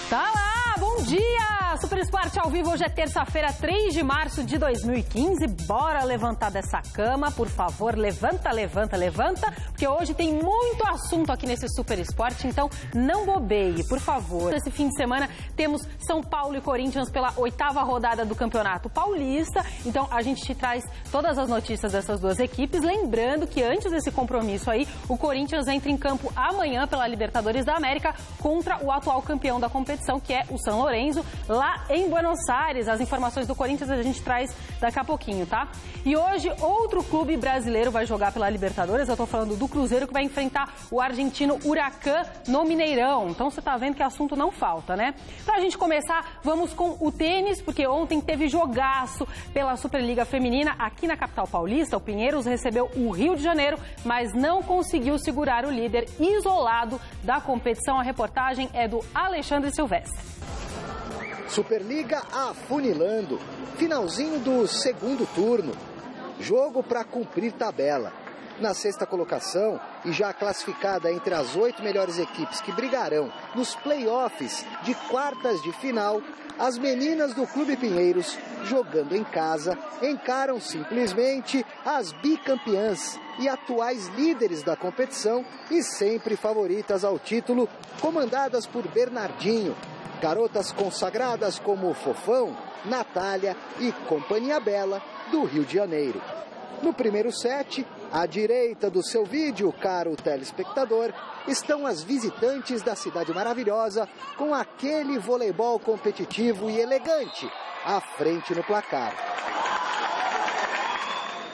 Tá lá, bom dia! Super Esporte ao vivo, hoje é terça-feira, 3 de março de 2015. Bora levantar dessa cama, por favor, levanta, levanta, levanta, porque hoje tem muito assunto aqui nesse Super Esporte, então não bobeie, por favor. Esse fim de semana temos São Paulo e Corinthians pela 8ª rodada do Campeonato Paulista, então a gente te traz todas as notícias dessas duas equipes, lembrando que antes desse compromisso aí, o Corinthians entra em campo amanhã pela Libertadores da América contra o atual campeão da competição, que é o São Lourenço, lá em Buenos Aires. As informações do Corinthians a gente traz daqui a pouquinho, tá? E hoje outro clube brasileiro vai jogar pela Libertadores. Eu tô falando do Cruzeiro, que vai enfrentar o argentino Huracan no Mineirão. Então você tá vendo que assunto não falta, né? Pra gente começar, vamos com o tênis, porque ontem teve jogaço pela Superliga Feminina aqui na capital paulista. O Pinheiros recebeu o Rio de Janeiro, mas não conseguiu segurar o líder isolado da competição. A reportagem é do Alexandre Silvestre. Superliga afunilando, finalzinho do segundo turno, jogo para cumprir tabela. Na sexta colocação e já classificada entre as 8 melhores equipes que brigarão nos playoffs de quartas de final, as meninas do Clube Pinheiros, jogando em casa, encaram simplesmente as bicampeãs e atuais líderes da competição e sempre favoritas ao título, comandadas por Bernardinho. Garotas consagradas como Fofão, Natália e Companhia Bela, do Rio de Janeiro. No primeiro set, à direita do seu vídeo, caro telespectador, estão as visitantes da Cidade Maravilhosa com aquele voleibol competitivo e elegante, à frente no placar.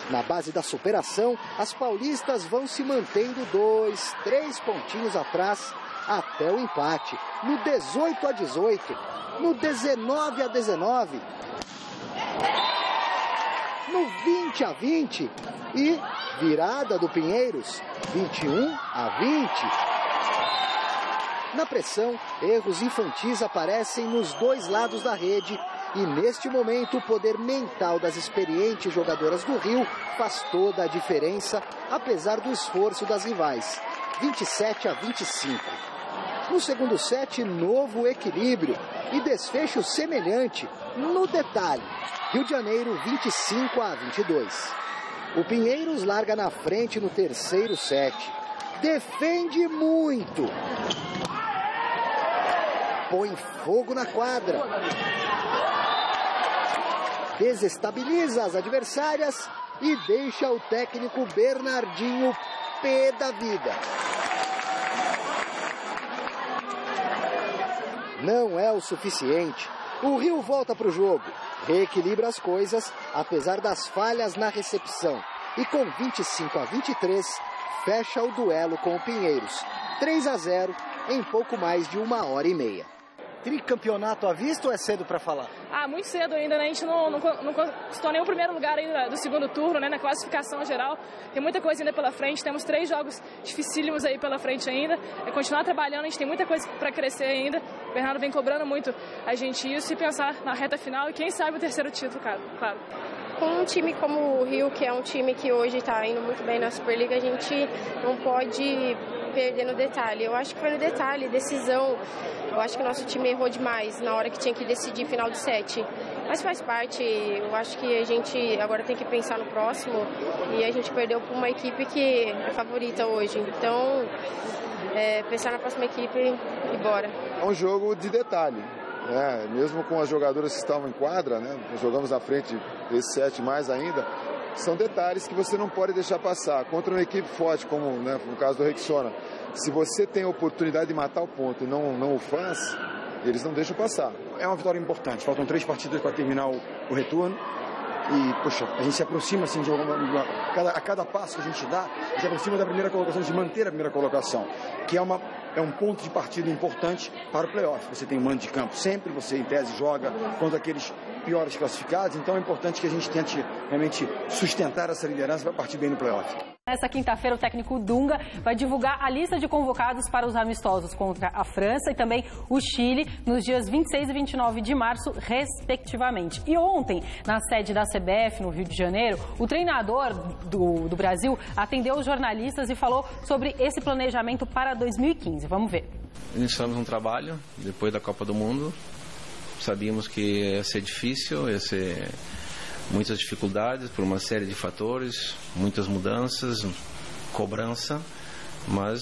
Na base da superação, as paulistas vão se mantendo 2, 3 pontinhos atrás, até o empate, no 18-18, no 19-19, no 20-20 e virada do Pinheiros, 21-20. Na pressão, erros infantis aparecem nos dois lados da rede e neste momento o poder mental das experientes jogadoras do Rio faz toda a diferença, apesar do esforço das rivais, 27-25. No segundo set, novo equilíbrio e desfecho semelhante no detalhe. Rio de Janeiro, 25-22. O Pinheiros larga na frente no terceiro set. Defende muito. Põe fogo na quadra. Desestabiliza as adversárias e deixa o técnico Bernardinho pé da vida. Não é o suficiente. O Rio volta para o jogo, reequilibra as coisas, apesar das falhas na recepção. E com 25-23, fecha o duelo com o Pinheiros. 3-0 em pouco mais de 1h30. Tricampeonato à vista ou é cedo para falar? Muito cedo ainda, né? A gente não conquistou nem o primeiro lugar ainda do segundo turno, né? Na classificação geral. Tem muita coisa ainda pela frente, temos 3 jogos dificílimos aí pela frente ainda. É continuar trabalhando, a gente tem muita coisa para crescer ainda. O Bernardo vem cobrando muito a gente isso e pensar na reta final e quem sabe o terceiro título, claro. Com um time como o Rio, que é um time que hoje está indo muito bem na Superliga, a gente não pode perder no detalhe. Eu acho que foi no detalhe, decisão. Eu acho que nosso time errou demais na hora que tinha que decidir final de set. Mas faz parte, eu acho que a gente agora tem que pensar no próximo e a gente perdeu para uma equipe que é favorita hoje. Então, pensar na próxima equipe e bora. É um jogo de detalhe. Mesmo com as jogadoras que estavam em quadra, né, nós jogamos à frente desse set mais ainda, são detalhes que você não pode deixar passar. Contra uma equipe forte, como no caso do Rexona, se você tem a oportunidade de matar o ponto e não o faz, eles não deixam passar. É uma vitória importante, faltam 3 partidas para terminar o retorno. E, poxa, a gente se aproxima assim, a cada passo que a gente dá, a gente se aproxima da primeira colocação, de manter a primeira colocação, que é um ponto de partida importante para o playoff. Você tem um mando de campo sempre, você em tese joga contra aqueles piores classificados, então é importante que a gente tente realmente sustentar essa liderança para partir bem no playoff. Nessa quinta-feira, o técnico Dunga vai divulgar a lista de convocados para os amistosos contra a França e também o Chile nos dias 26 e 29 de março, respectivamente. E ontem, na sede da CBF, no Rio de Janeiro, o treinador do Brasil atendeu os jornalistas e falou sobre esse planejamento para 2015. Vamos ver. Iniciamos um trabalho depois da Copa do Mundo. Sabíamos que ia ser difícil, ia ser muitas dificuldades por uma série de fatores, muitas mudanças, cobrança, mas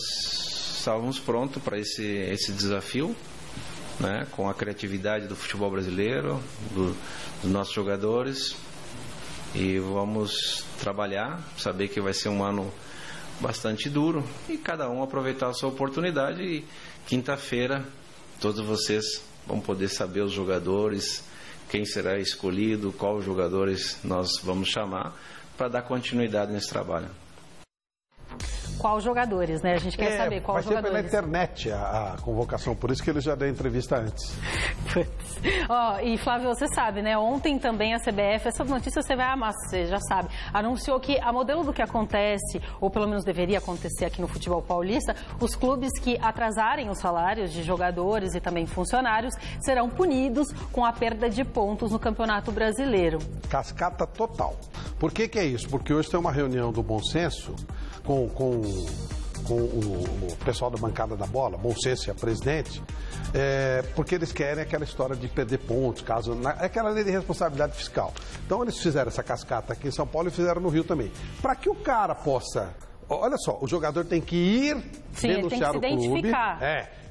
estávamos prontos para esse desafio, né, com a criatividade do futebol brasileiro, dos nossos jogadores, e vamos trabalhar, saber que vai ser um ano bastante duro e cada um aproveitar a sua oportunidade. E quinta-feira todos vocês vão poder saber os jogadores, quem será escolhido, quais jogadores nós vamos chamar para dar continuidade nesse trabalho. Qual jogadores, né? A gente quer saber qual jogadores. Vai ser pela internet a convocação, por isso que ele já deu entrevista antes. E Flávio, você sabe, né? Ontem também a CBF, essa notícia você vai amar, você já sabe, anunciou que a modelo do que acontece, ou pelo menos deveria acontecer aqui no futebol paulista, os clubes que atrasarem os salários de jogadores e também funcionários serão punidos com a perda de pontos no Campeonato Brasileiro. Cascata total. Por que é isso? Porque hoje tem uma reunião do Bom Senso com o pessoal da bancada da bola, Bom Senso e a presidente, porque eles querem aquela história de perder pontos, aquela lei de responsabilidade fiscal. Então eles fizeram essa cascata aqui em São Paulo e fizeram no Rio também. Para que o cara possa... Olha só, o jogador tem que ir denunciar o clube.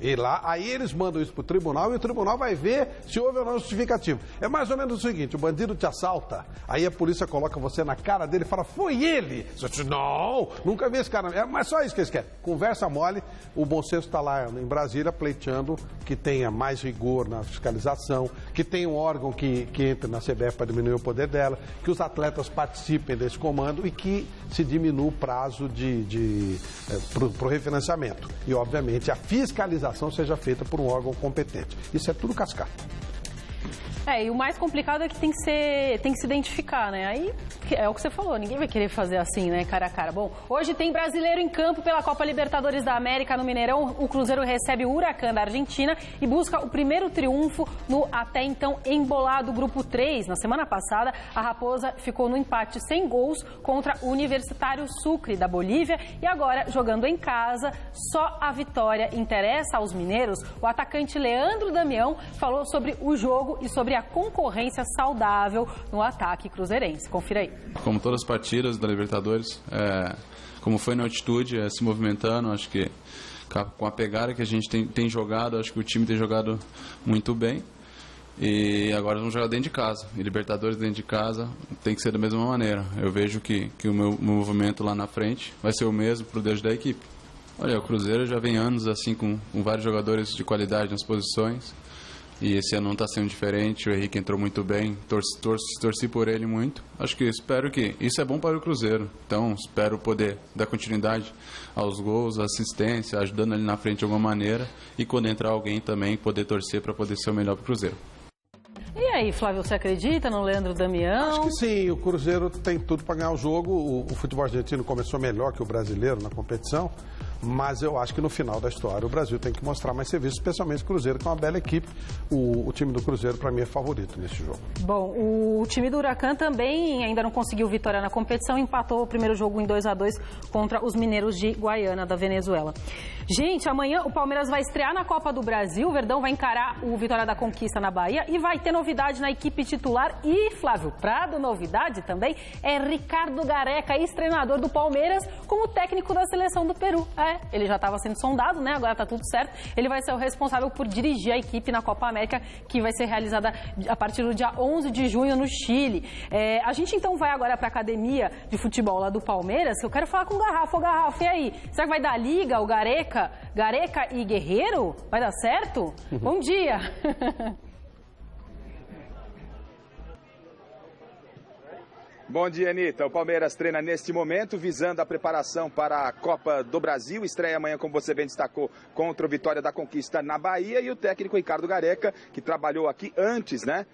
Ir lá, aí eles mandam isso pro tribunal e o tribunal vai ver se houve ou não justificativo. É mais ou menos o seguinte: o bandido te assalta, aí a polícia coloca você na cara dele e fala, foi ele! Você diz, não, nunca vi esse cara. Mas só isso que eles querem. Conversa mole, o Bom Senso está lá em Brasília pleiteando que tenha mais rigor na fiscalização, que tenha um órgão que entre na CBF para diminuir o poder dela, que os atletas participem desse comando e que se diminua o prazo para o refinanciamento. E, obviamente, a fiscalização seja feita por um órgão competente. Isso é tudo cascata. E o mais complicado é que tem que se identificar, né? Aí é o que você falou, ninguém vai querer fazer assim, né, cara a cara. Bom, hoje tem brasileiro em campo pela Copa Libertadores da América no Mineirão. O Cruzeiro recebe o Huracan da Argentina e busca o primeiro triunfo no até então embolado Grupo 3. Na semana passada, a Raposa ficou no empate sem gols contra o Universitário Sucre da Bolívia e agora, jogando em casa, só a vitória interessa aos mineiros. O atacante Leandro Damião falou sobre o jogo e sobre a concorrência saudável no ataque cruzeirense. Confira aí. Como todas as partidas da Libertadores, como foi na altitude, se movimentando, acho que com a pegada que a gente tem jogado, acho que o time tem jogado muito bem. E agora vamos jogar dentro de casa. E Libertadores dentro de casa tem que ser da mesma maneira. Eu vejo que o meu movimento lá na frente vai ser o mesmo para o dedo da equipe. Olha, o Cruzeiro já vem anos assim com vários jogadores de qualidade nas posições. E esse ano não está sendo diferente, o Henrique entrou muito bem, torci por ele muito. Espero que isso é bom para o Cruzeiro, então espero poder dar continuidade aos gols, assistência, ajudando ali na frente de alguma maneira e quando entrar alguém também poder torcer para poder ser o melhor para o Cruzeiro. E aí, Flávio, você acredita no Leandro Damião? Acho que sim, o Cruzeiro tem tudo para ganhar o jogo, o futebol argentino começou melhor que o brasileiro na competição. Mas eu acho que no final da história o Brasil tem que mostrar mais serviço, especialmente o Cruzeiro, que é uma bela equipe. O time do Cruzeiro, para mim, é favorito nesse jogo. Bom, o time do Huracan também ainda não conseguiu vitória na competição, empatou o primeiro jogo em 2-2 contra os mineiros de Guaiana, da Venezuela. Gente, amanhã o Palmeiras vai estrear na Copa do Brasil, o Verdão vai encarar o Vitória da Conquista na Bahia e vai ter novidade na equipe titular. E, Flávio Prado, novidade também, é Ricardo Gareca, ex-treinador do Palmeiras, como técnico da seleção do Peru. Ele já estava sendo sondado, né? Agora está tudo certo. Ele vai ser o responsável por dirigir a equipe na Copa América, que vai ser realizada a partir do dia 11 de junho no Chile. A gente então vai agora para a academia de futebol lá do Palmeiras, que eu quero falar com o Garrafa. Ô, Garrafa, e aí? Será que vai dar liga o Gareca e Guerreiro? Vai dar certo? Bom dia! Bom dia, Anitta. O Palmeiras treina neste momento, visando a preparação para a Copa do Brasil. Estreia amanhã, como você bem destacou, contra o Vitória da Conquista na Bahia. E o técnico Ricardo Gareca, que trabalhou aqui antes, né?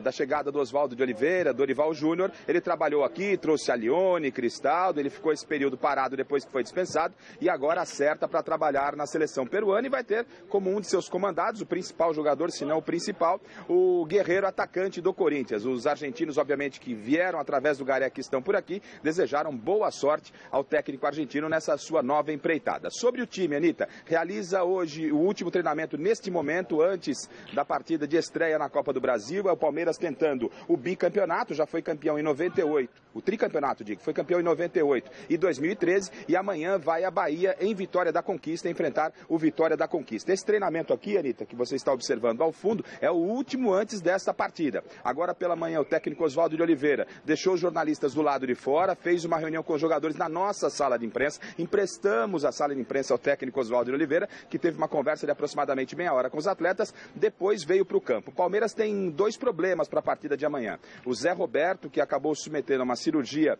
Da chegada do Oswaldo de Oliveira, Dorival Júnior, ele trabalhou aqui, trouxe a Lione, Cristaldo, ele ficou esse período parado depois que foi dispensado e agora acerta para trabalhar na seleção peruana e vai ter como um de seus comandados, o principal jogador, se não o principal, o Guerreiro, atacante do Corinthians. Os argentinos, obviamente, que vieram através através do Gareca, que estão por aqui, desejaram boa sorte ao técnico argentino nessa sua nova empreitada. Sobre o time, Anitta, realiza hoje o último treinamento neste momento, antes da partida de estreia na Copa do Brasil. É o Palmeiras tentando o bicampeonato, já foi campeão em 98, o tricampeonato, foi campeão em 98 e 2013, e amanhã vai a Bahia, em Vitória da Conquista, enfrentar o Vitória da Conquista. Esse treinamento aqui, Anitta, que você está observando ao fundo, é o último antes desta partida. Agora pela manhã, o técnico Oswaldo de Oliveira deixou os jornalistas do lado de fora, fez uma reunião com os jogadores na nossa sala de imprensa, emprestamos a sala de imprensa ao técnico Oswaldo de Oliveira, que teve uma conversa de aproximadamente meia hora com os atletas, depois veio para o campo. O Palmeiras tem 2 problemas para a partida de amanhã. O Zé Roberto, que acabou submetendo a uma cirurgia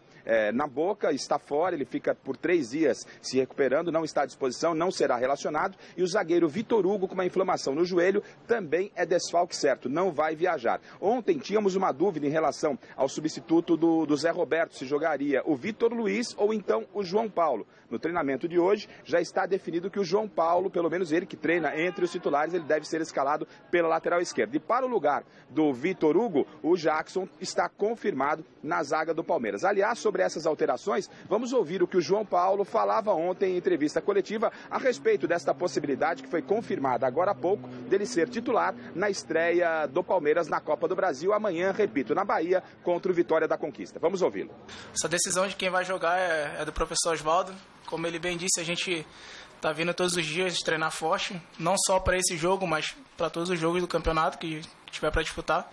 na boca, está fora, ele fica por 3 dias se recuperando, não está à disposição, não será relacionado, e o zagueiro Vitor Hugo, com uma inflamação no joelho, também é desfalque certo, não vai viajar. Ontem tínhamos uma dúvida em relação ao substituto do Zé Roberto, se jogaria o Vitor Luiz ou então o João Paulo. No treinamento de hoje, já está definido que o João Paulo, pelo menos ele que treina entre os titulares, ele deve ser escalado pela lateral esquerda. E para o lugar do Vitor Hugo, o Jackson está confirmado na zaga do Palmeiras. Aliás, sobre essas alterações, vamos ouvir o que o João Paulo falava ontem em entrevista coletiva a respeito desta possibilidade que foi confirmada agora há pouco dele ser titular na estreia do Palmeiras na Copa do Brasil, amanhã, repito, na Bahia, contra o Vitória da Conquista. Vamos ouvi-lo. Essa decisão de quem vai jogar é do professor Oswaldo. Como ele bem disse, a gente está vindo todos os dias treinar forte, não só para esse jogo, mas para todos os jogos do campeonato que tiver para disputar.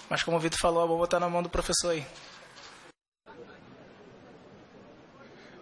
Mas como o Vitor falou, a bola está na mão do professor aí.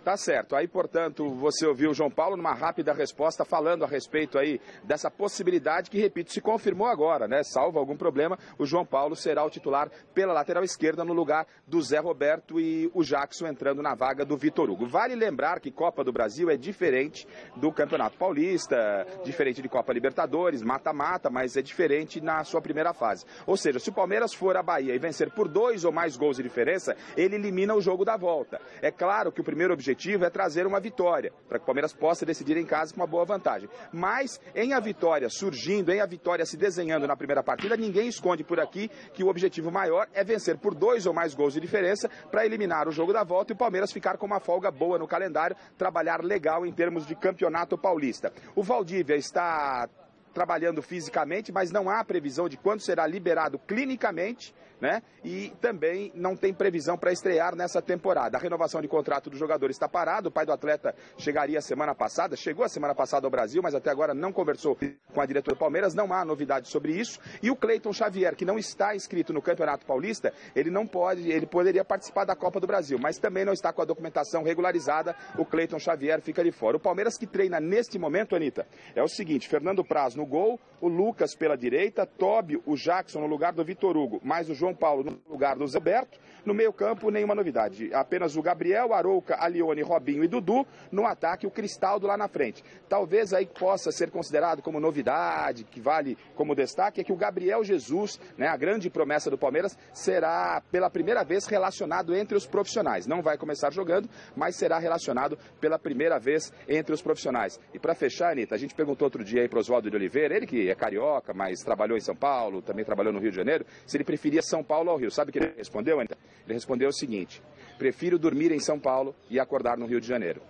Tá certo. Aí, portanto, você ouviu o João Paulo numa rápida resposta falando a respeito aí dessa possibilidade que, repito, se confirmou agora, né? Salvo algum problema, o João Paulo será o titular pela lateral esquerda no lugar do Zé Roberto e o Jackson entrando na vaga do Vitor Hugo. Vale lembrar que Copa do Brasil é diferente do Campeonato Paulista, diferente de Copa Libertadores, mata-mata, mas é diferente na sua primeira fase. Ou seja, se o Palmeiras for à Bahia e vencer por 2 ou mais gols de diferença, ele elimina o jogo da volta. É claro que o primeiro objetivo é trazer uma vitória, para que o Palmeiras possa decidir em casa com uma boa vantagem. Mas, em a vitória surgindo, em a vitória se desenhando na primeira partida, ninguém esconde por aqui que o objetivo maior é vencer por 2 ou mais gols de diferença para eliminar o jogo da volta e o Palmeiras ficar com uma folga boa no calendário, trabalhar legal em termos de campeonato paulista. O Valdívia está trabalhando fisicamente, mas não há previsão de quando será liberado clinicamente, né? E também não tem previsão para estrear nessa temporada. A renovação de contrato do jogador está parada. O pai do atleta chegou a semana passada ao Brasil, mas até agora não conversou com a diretora do Palmeiras. Não há novidade sobre isso. E o Cleiton Xavier, que não está inscrito no Campeonato Paulista, ele poderia participar da Copa do Brasil, mas também não está com a documentação regularizada. O Cleiton Xavier fica de fora. O Palmeiras que treina neste momento, Anitta, é o seguinte: Fernando Praz no gol, o Lucas pela direita, Tóbio, o Jackson no lugar do Vitor Hugo, mais o João Paulo no lugar do Zé Roberto. No meio campo, nenhuma novidade. Apenas o Gabriel, Arouca, Alione, Robinho e Dudu. No ataque, o Cristaldo lá na frente. Talvez aí possa ser considerado como novidade, que vale como destaque, é que o Gabriel Jesus, né, a grande promessa do Palmeiras, será pela primeira vez relacionado entre os profissionais. Não vai começar jogando, mas será relacionado pela primeira vez entre os profissionais. E para fechar, Anitta, a gente perguntou outro dia aí para o Oswaldo de Oliveira, ele que é carioca, mas trabalhou em São Paulo, também trabalhou no Rio de Janeiro, se ele preferia São Paulo ao Rio. Sabe o que ele respondeu, Anitta? Ele respondeu o seguinte: prefiro dormir em São Paulo e acordar no Rio de Janeiro.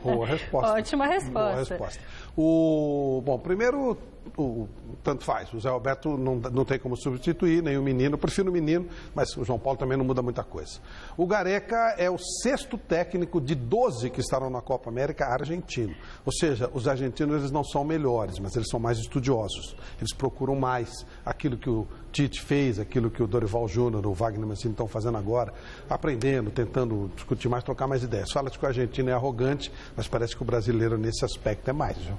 Boa resposta. Ótima resposta. Boa resposta. Bom, primeiro, tanto faz. O Zé Roberto não tem como substituir, nem o menino. Eu prefiro o menino, mas o João Paulo também não muda muita coisa. O Gareca é o 6º técnico de 12 que estarão na Copa América argentino. Ou seja, os argentinos eles não são melhores, mas eles são mais estudiosos. Eles procuram mais aquilo que o Tite fez, aquilo que o Dorival Júnior, o Wagner Mancini estão fazendo agora, aprendendo, tentando discutir mais, trocar mais ideias. Fala-se que o argentino é arrogante, mas parece que o brasileiro nesse aspecto é mais, viu?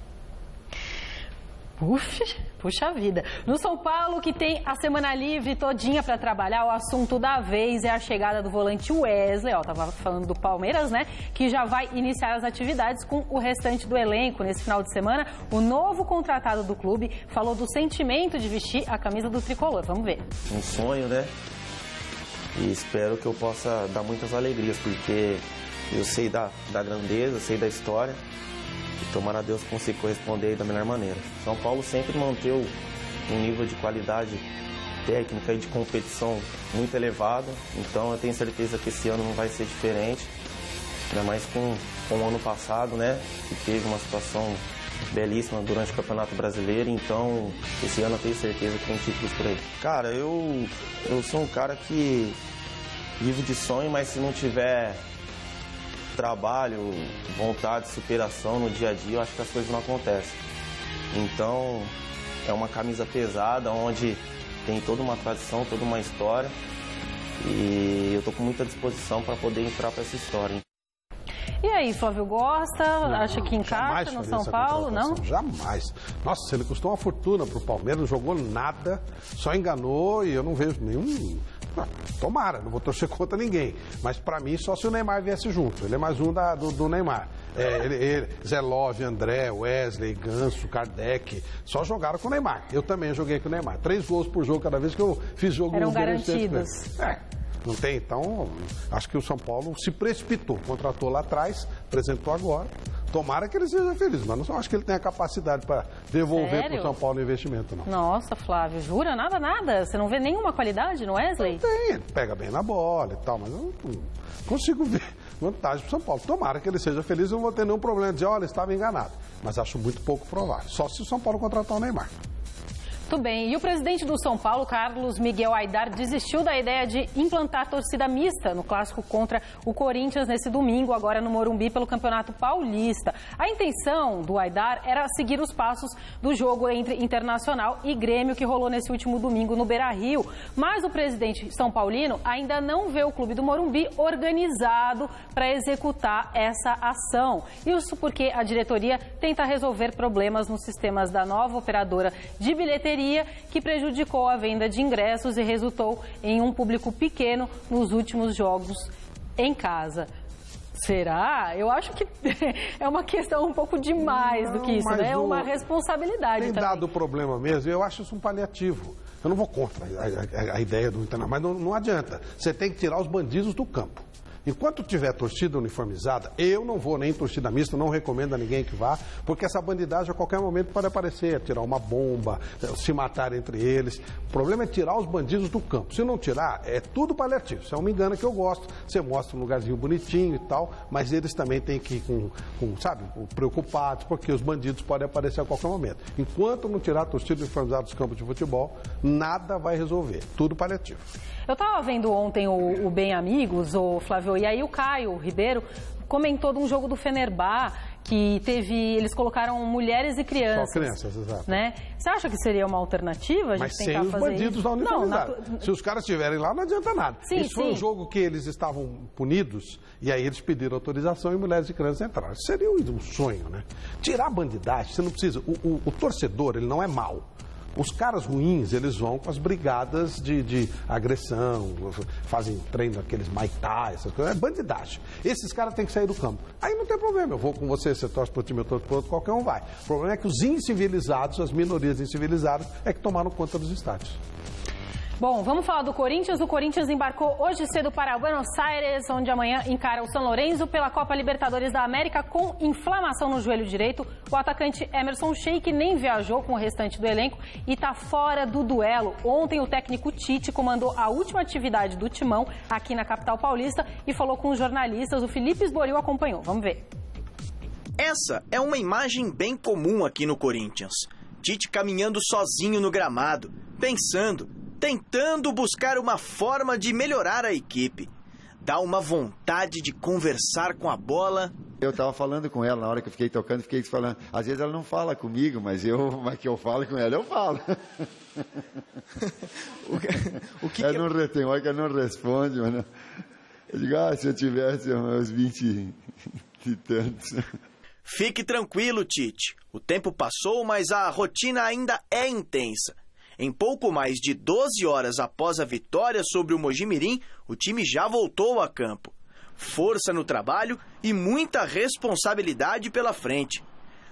Puxa vida. No São Paulo, que tem a semana livre todinha para trabalhar, o assunto da vez é a chegada do volante Wesley. Tava falando do Palmeiras, né? Que já vai iniciar as atividades com o restante do elenco nesse final de semana. O novo contratado do clube falou do sentimento de vestir a camisa do tricolor. Vamos ver. Um sonho, né? E espero que eu possa dar muitas alegrias, porque eu sei da grandeza, sei da história. E tomara a Deus consiga corresponder da melhor maneira. São Paulo sempre manteve um nível de qualidade técnica e de competição muito elevada. Então eu tenho certeza que esse ano não vai ser diferente. Ainda mais com o ano passado, né? Que teve uma situação belíssima durante o Campeonato Brasileiro. Então esse ano eu tenho certeza que tem títulos por aí. Cara, eu sou um cara que vivo de sonho, mas se não tiver trabalho, vontade, superação no dia a dia, eu acho que as coisas não acontecem. Então, é uma camisa pesada, onde tem toda uma tradição, toda uma história, e eu tô com muita disposição para poder entrar para essa história. E aí, Flávio, gosta? Acha que encaixa no São Paulo? Não? Jamais. Nossa, ele custou uma fortuna pro Palmeiras, não jogou nada, só enganou e eu não vejo nenhum... Tomara, não vou torcer contra ninguém. Mas pra mim, só se o Neymar viesse junto. Ele é mais um do Neymar. Zé Love, André, Wesley, Ganso, Kardec, só jogaram com o Neymar. Eu também joguei com o Neymar. 3 gols por jogo cada vez que eu fiz jogo. Eram garantidos. Não tem, então, acho que o São Paulo se precipitou, contratou lá atrás, apresentou agora. Tomara que ele seja feliz, mas não acho que ele tenha capacidade para devolver para o São Paulo o investimento, não. Nossa, Flávio, jura? Nada. Você não vê nenhuma qualidade no Wesley? Não tem, ele pega bem na bola e tal, mas eu não consigo ver vantagem para o São Paulo. Tomara que ele seja feliz, eu não vou ter nenhum problema de dizer, olha, estava enganado. Mas acho muito pouco provável, só se o São Paulo contratar o Neymar. Muito bem. E o presidente do São Paulo, Carlos Miguel Aidar, desistiu da ideia de implantar torcida mista no clássico contra o Corinthians nesse domingo, agora no Morumbi, pelo Campeonato Paulista. A intenção do Aidar era seguir os passos do jogo entre Internacional e Grêmio, que rolou nesse último domingo no Beira-Rio. Mas o presidente são paulino ainda não vê o clube do Morumbi organizado para executar essa ação. Isso porque a diretoria tenta resolver problemas nos sistemas da nova operadora de bilheteria, que prejudicou a venda de ingressos e resultou em um público pequeno nos últimos jogos em casa. Será? Eu acho que é uma questão um pouco demais do que isso, né? É uma responsabilidade também. Tem dado problema mesmo, eu acho isso um paliativo. Eu não vou contra a ideia do Internacional, mas não adianta. Você tem que tirar os bandidos do campo. Enquanto tiver torcida uniformizada, eu não vou nem torcida mista, não recomendo a ninguém que vá, porque essa bandidagem a qualquer momento pode aparecer, tirar uma bomba, se matar entre eles. O problema é tirar os bandidos do campo. Se não tirar, é tudo paliativo. Isso é uma engana que eu gosto. Você mostra um lugarzinho bonitinho e tal, mas eles também têm que ir preocupados, porque os bandidos podem aparecer a qualquer momento. Enquanto não tirar a torcida uniformizada dos campos de futebol, nada vai resolver. Tudo paliativo. Eu estava vendo ontem o Bem Amigos, o Flávio, e aí o Caio Ribeiro comentou de um jogo do Fenerbahçe que eles colocaram mulheres e crianças. Só crianças, exato. Né? Você acha que seria uma alternativa a gente tentar fazer isso? Mas sem os bandidos da uniformidade. Se os caras estiverem lá, não adianta nada. Sim, foi um jogo que eles estavam punidos e aí eles pediram autorização e mulheres e crianças entraram. Seria um sonho, né? Tirar a bandidagem, você não precisa... O torcedor, ele não é mau. Os caras ruins, eles vão com as brigadas de agressão, fazem treino aqueles Muay Thai, essas coisas, é bandidagem. Esses caras têm que sair do campo. Aí não tem problema, eu vou com você torce para o time, eu torço para o outro, qualquer um vai. O problema é que os incivilizados, as minorias incivilizadas, é que tomaram conta dos estádios. Bom, vamos falar do Corinthians. O Corinthians embarcou hoje cedo para Buenos Aires, onde amanhã encara o São Lourenço pela Copa Libertadores da América com inflamação no joelho direito. O atacante Emerson Sheik nem viajou com o restante do elenco e está fora do duelo. Ontem o técnico Tite comandou a última atividade do Timão aqui na capital paulista e falou com os jornalistas. O Felipe Esboril acompanhou. Vamos ver. Essa é uma imagem bem comum aqui no Corinthians. Tite caminhando sozinho no gramado, tentando buscar uma forma de melhorar a equipe. Dá uma vontade de conversar com a bola. Eu estava falando com ela na hora que eu fiquei tocando, fiquei falando. Às vezes ela não fala comigo, mas que eu falo com ela, eu falo. Tem hora que ela não responde, mas não. Eu digo, se eu tivesse uns 20 e tantos. Fique tranquilo, Tite. O tempo passou, mas a rotina ainda é intensa. Em pouco mais de 12 horas após a vitória sobre o Mojimirim, o time já voltou a campo. Força no trabalho e muita responsabilidade pela frente.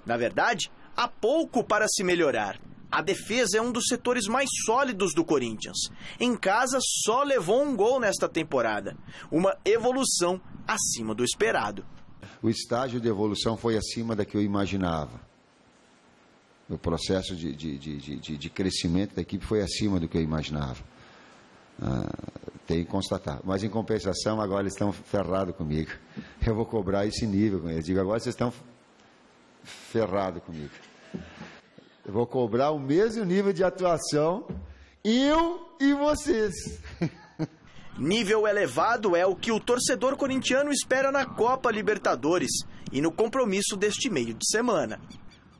Na verdade, há pouco para se melhorar. A defesa é um dos setores mais sólidos do Corinthians. Em casa, só levou um gol nesta temporada. Uma evolução acima do esperado. O estágio de evolução foi acima da que eu imaginava. O processo de crescimento da equipe foi acima do que eu imaginava. Tem que constatar. Mas, em compensação, agora eles estão ferrados comigo. Eu vou cobrar esse nível com eles. Digo, agora vocês estão ferrados comigo. Eu vou cobrar o mesmo nível de atuação, eu e vocês. Nível elevado é o que o torcedor corintiano espera na Copa Libertadores e no compromisso deste meio de semana.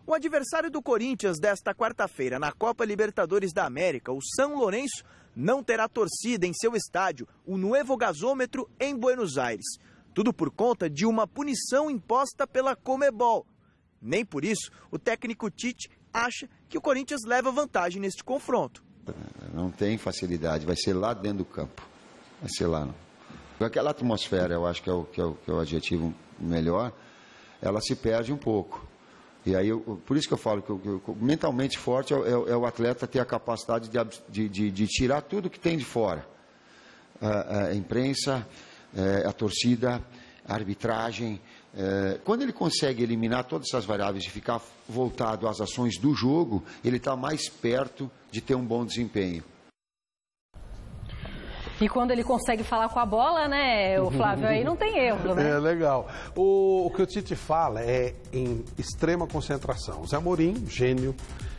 O adversário do Corinthians desta quarta-feira na Copa Libertadores da América, o São Lourenço, não terá torcida em seu estádio, o Nuevo Gasômetro, em Buenos Aires. Tudo por conta de uma punição imposta pela Conmebol. Nem por isso, o técnico Tite acha que o Corinthians leva vantagem neste confronto. Não tem facilidade, vai ser lá dentro do campo. Vai ser lá. Não. Aquela atmosfera, eu acho que é o adjetivo melhor, ela se perde um pouco. E aí, por isso que eu falo que mentalmente forte é o atleta ter a capacidade de tirar tudo que tem de fora. A imprensa, a torcida, a arbitragem. Quando ele consegue eliminar todas essas variáveis e ficar voltado às ações do jogo, ele está mais perto de ter um bom desempenho. E quando ele consegue falar com a bola, né, o Flávio, aí não tem erro, né? É, legal. O que o Tite fala é em extrema concentração. O Zé Amorim, gênio,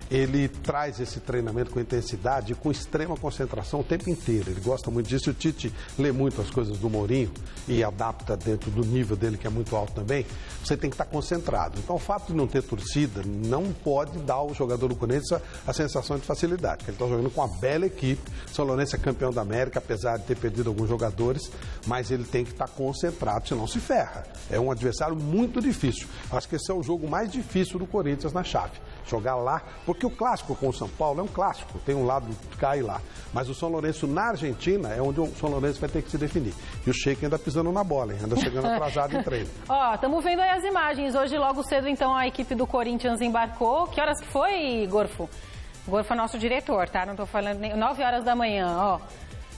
ele traz esse treinamento com intensidade e com extrema concentração o tempo inteiro. Ele gosta muito disso. O Tite lê muito as coisas do Mourinho e adapta dentro do nível dele, que é muito alto também. Você tem que estar concentrado. Então, o fato de não ter torcida não pode dar ao jogador do Corinthians a sensação de facilidade, porque ele está jogando com uma bela equipe. O São Lourenço é campeão da América, apesar de ter perdido alguns jogadores, mas ele tem que estar concentrado, senão se ferra. É um adversário muito difícil. Acho que esse é o jogo mais difícil do Corinthians na chave. Jogar lá, porque o clássico com o São Paulo é um clássico, tem um lado cá e lá. Mas o São Lourenço na Argentina é onde o São Lourenço vai ter que se definir. E o Sheik ainda pisando na bola, hein? Ainda chegando atrasado em treino. Ó, estamos vendo aí as imagens. Hoje, logo cedo, então, a equipe do Corinthians embarcou. Que horas que foi, Gorfo? O Gorfo é nosso diretor, tá? Não estou falando nem... 9 horas da manhã, ó.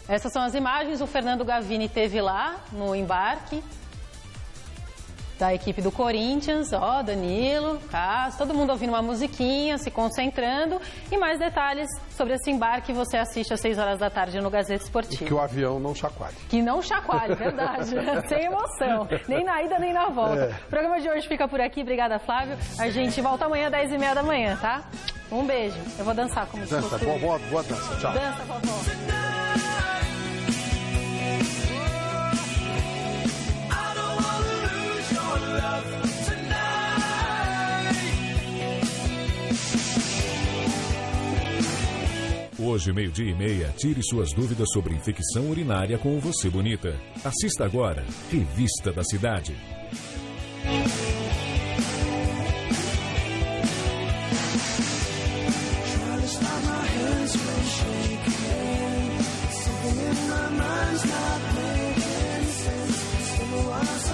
Essas são as imagens. O Fernando Gavini esteve lá no embarque da equipe do Corinthians, ó, Danilo, Cássio, todo mundo ouvindo uma musiquinha, se concentrando. E mais detalhes sobre esse embarque você assiste às 6 horas da tarde no Gazeta Esportiva. Que o avião não chacoalhe. Que não chacoalhe, verdade. Sem emoção. Nem na ida, nem na volta. O programa de hoje fica por aqui. Obrigada, Flávio. A gente volta amanhã, 10h30 da manhã, tá? Um beijo. Eu vou dançar como se fosse. Dança, boa dança. Tchau. Dança, vovó. Hoje, 12:30, tire suas dúvidas sobre infecção urinária com o Você Bonita. Assista agora, Revista da Cidade. Something in my mind's not making sense.